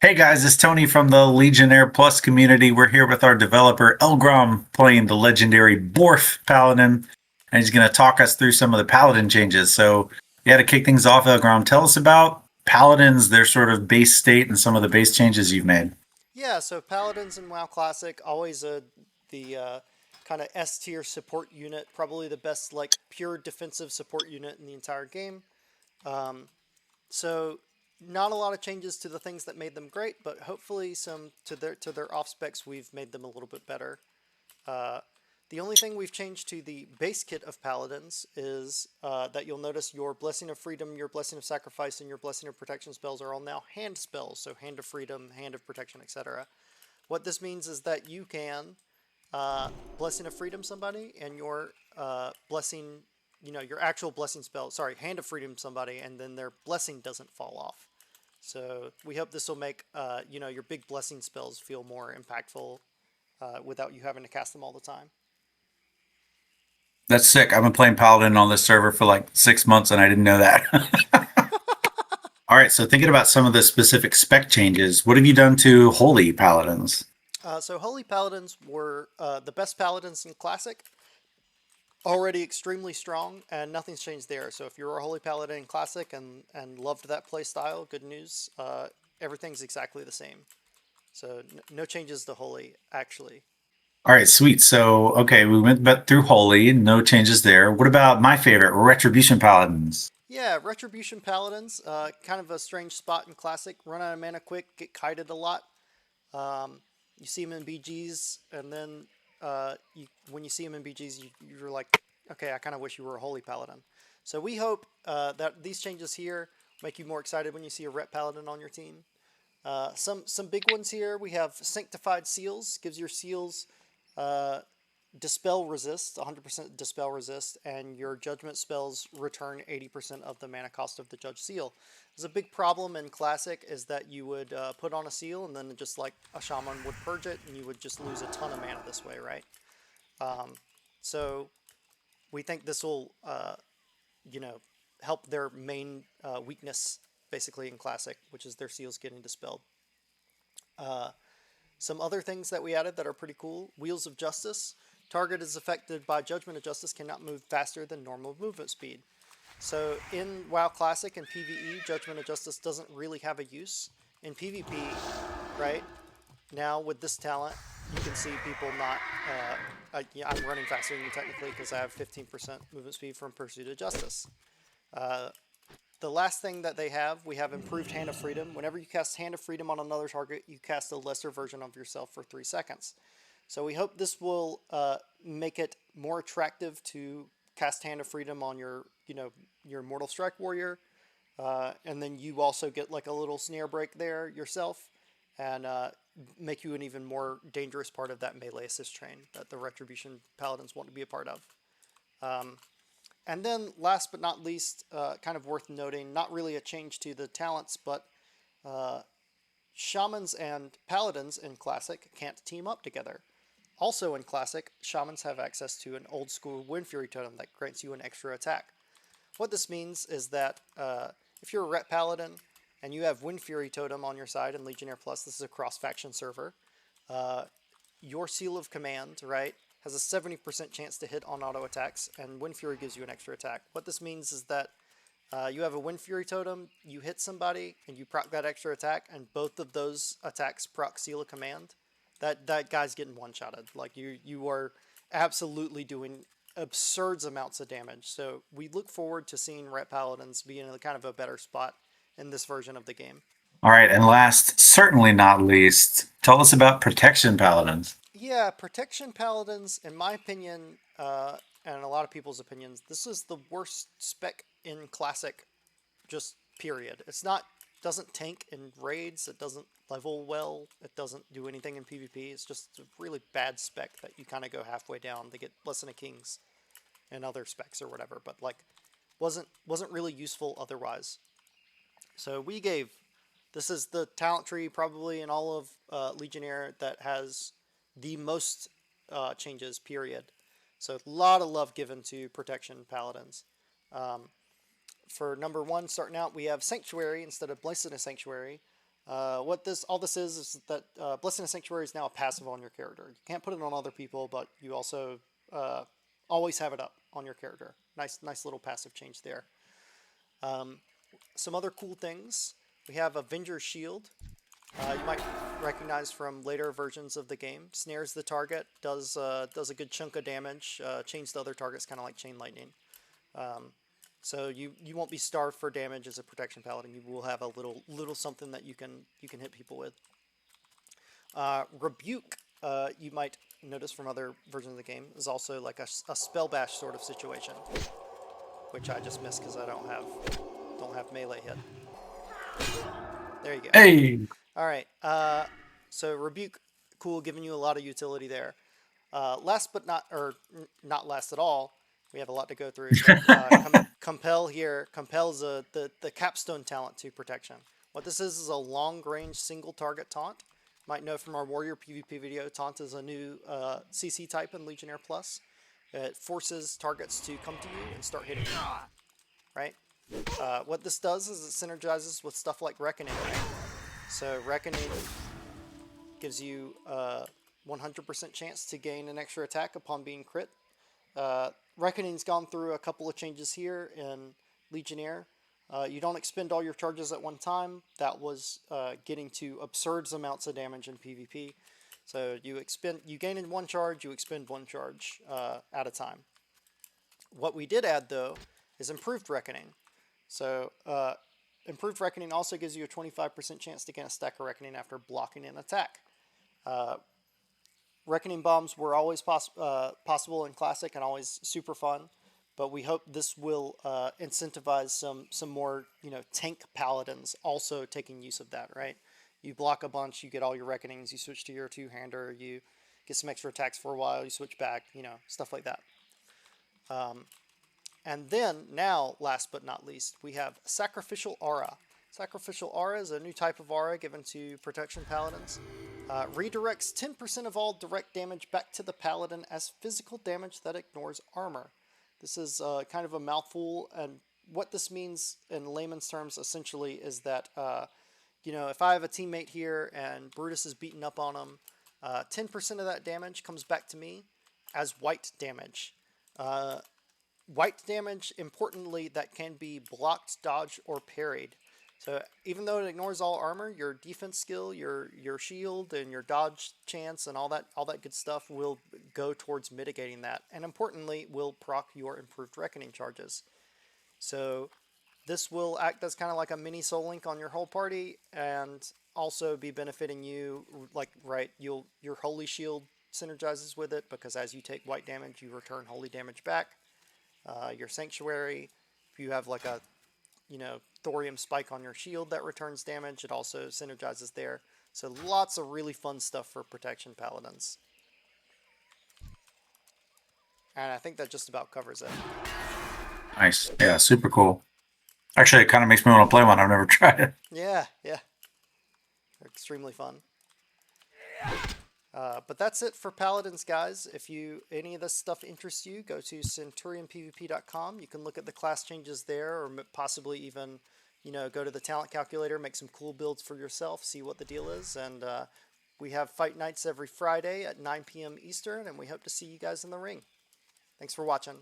Hey guys, it's Tony from the Legionnaire Plus community. We're here with our developer Elgrom playing the legendary Borf Paladin, and he's going to talk us through some of the Paladin changes. So, yeah, to kick things off, Elgrom, tell us about Paladins, their sort of base state, and some of the base changes you've made. Yeah, so Paladins in WoW Classic, always the kind of S tier support unit, probably the best like pure defensive support unit in the entire game. Um, so not a lot of changes to the things that made them great, but hopefully some to their off specs we've made them a little bit better. Uh, the only thing we've changed to the base kit of Paladins is that you'll notice your Blessing of Freedom, your Blessing of Sacrifice, and your Blessing of Protection spells are all now hand spells, so Hand of Freedom, Hand of Protection, etc. What this means is that you can Blessing of Freedom somebody and your Blessing, your actual Blessing spell, sorry, Hand of Freedom somebody, and then their Blessing doesn't fall off. So we hope this will make, your big Blessing spells feel more impactful without you having to cast them all the time. That's sick. I've been playing Paladin on this server for like 6 months and I didn't know that. All right, so thinking about some of the specific spec changes, what have you done to Holy Paladins? So Holy Paladins were the best Paladins in Classic, already extremely strong, and nothing's changed there. So if you're a Holy Paladin in Classic and loved that play style, good news. Everything's exactly the same. So no changes to Holy, actually. All right, sweet. So, okay, we went through Holy, no changes there. What about my favorite, Retribution Paladins? Yeah, Retribution Paladins, kind of a strange spot in Classic. Run out of mana quick, get kited a lot. Um, you see them in BGs, and then when you see them in BGs, you're like, okay, I kind of wish you were a Holy Paladin. So we hope that these changes here make you more excited when you see a Ret Paladin on your team. Some big ones here. We have Sanctified Seals, gives your seals uh, Dispel Resist, 100% Dispel Resist, and your Judgment spells return 80% of the mana cost of the Judge Seal. There's a big problem in Classic is that you would put on a seal and then just like a Shaman would purge it and you would just lose a ton of mana this way, right? Um, so we think this will, you know, help their main weakness basically in Classic, which is their seals getting dispelled. Uh, some other things that we added that are pretty cool. Wheels of Justice. Target is affected by Judgment of Justice cannot move faster than normal movement speed. So in WoW Classic and PvE, Judgment of Justice doesn't really have a use. In PvP, right, now with this talent, you can see people not. Yeah, I'm running faster than you technically because I have 15% movement speed from Pursuit of Justice. Uh, the last thing that they have, we have improved Hand of Freedom. Whenever you cast Hand of Freedom on another target, you cast a lesser version of yourself for 3 seconds. So we hope this will make it more attractive to cast Hand of Freedom on your Mortal Strike Warrior, and then you also get like a little snare break there yourself, and make you an even more dangerous part of that melee assist train that the Retribution Paladins want to be a part of. Um, and then, last but not least, kind of worth noting, not really a change to the talents, but uh, Shamans and Paladins in Classic can't team up together. Also in Classic, Shamans have access to an old school Wind Fury totem that grants you an extra attack. What this means is that if you're a Ret Paladin and you have Wind Fury totem on your side in Legionnaire Plus, this is a cross-faction server, uh, your Seal of Command, right, has a 70% chance to hit on auto attacks, and Wind Fury gives you an extra attack. What this means is that you have a Wind Fury totem, you hit somebody, and you proc that extra attack, and both of those attacks proc Seal of Command. That guy's getting one-shotted. Like, you are absolutely doing absurd amounts of damage. So we look forward to seeing Ret Paladins be in a kind of a better spot in this version of the game. All right, and last, certainly not least, tell us about Protection Paladins. Yeah, Protection Paladins, in my opinion, and a lot of people's opinions, this is the worst spec in Classic, just period. It's not, doesn't tank in raids, it doesn't level well, it doesn't do anything in PvP. It's just a really bad spec that you kind of go halfway down. They get Blessing of Kings and other specs or whatever, but like wasn't really useful otherwise. So we gave, this is the talent tree probably in all of Legionnaire that has the most changes, period. So a lot of love given to Protection Paladins. Um, for number one, starting out, we have Sanctuary instead of Blessed Sanctuary. What all this is that Blessing of Sanctuary is now a passive on your character. You can't put it on other people, but you also always have it up on your character. Nice little passive change there. Some other cool things. We have Avenger's Shield. You might recognize from later versions of the game. Snares the target, does a good chunk of damage, chains to other targets, kind of like Chain Lightning. So you won't be starved for damage as a protection paladin. You will have a little something that you can hit people with. Rebuke, you might notice from other versions of the game, is also like a spell bash sort of situation, which I just missed because I don't have melee hit. There you go. Hey. All right. So Rebuke, cool, giving you a lot of utility there. Last but not last at all, we have a lot to go through. But, Compel here. Compel is the capstone talent to protection. What this is a long-range single-target taunt. You might know from our Warrior PvP video, taunt is a new CC type in Legionnaire Plus. It forces targets to come to you and start hitting you. Right? What this does is it synergizes with stuff like Reckoning. So Reckoning gives you a 100% chance to gain an extra attack upon being crit. Reckoning's gone through a couple of changes here in Legionnaire. You don't expend all your charges at one time. That was getting to absurd amounts of damage in PvP. So you gain in one charge, you expend one charge at a time. What we did add though is Improved Reckoning. So Improved Reckoning also gives you a 25% chance to gain a stack of Reckoning after blocking an attack. Reckoning bombs were always possible in Classic and always super fun, but we hope this will incentivize some more tank paladins also taking use of that. Right, you block a bunch, you get all your Reckonings, you switch to your two-hander, you get some extra attacks for a while, you switch back, stuff like that. And then now, last but not least, we have Sacrificial Aura. Sacrificial Aura is a new type of aura given to protection paladins. Redirects 10% of all direct damage back to the paladin as physical damage that ignores armor. This is kind of a mouthful, and what this means in layman's terms essentially is that if I have a teammate here and Brutus is beating up on him, 10% of that damage comes back to me as white damage. White damage, importantly, that can be blocked, dodged, or parried. So even though it ignores all armor, your defense skill, your shield, and your dodge chance, and all that good stuff will go towards mitigating that. And importantly, will proc your Improved Reckoning charges. So this will act as kind of like a mini soul link on your whole party, and also be benefiting you. Your Holy Shield synergizes with it, because as you take white damage, you return holy damage back. Your Sanctuary, if you have like a thorium spike on your shield that returns damage, it also synergizes there. So lots of really fun stuff for protection paladins. And I think that just about covers it. Nice. Yeah, super cool. Actually, it kind of makes me want to play one. I've never tried it. Yeah. They're extremely fun. But that's it for Paladins, guys. If any of this stuff interests you, go to CenturionPvP.com. You can look at the class changes there, or possibly even, go to the talent calculator, make some cool builds for yourself, see what the deal is. And we have fight nights every Friday at 9 p.m. Eastern, and we hope to see you guys in the ring. Thanks for watching.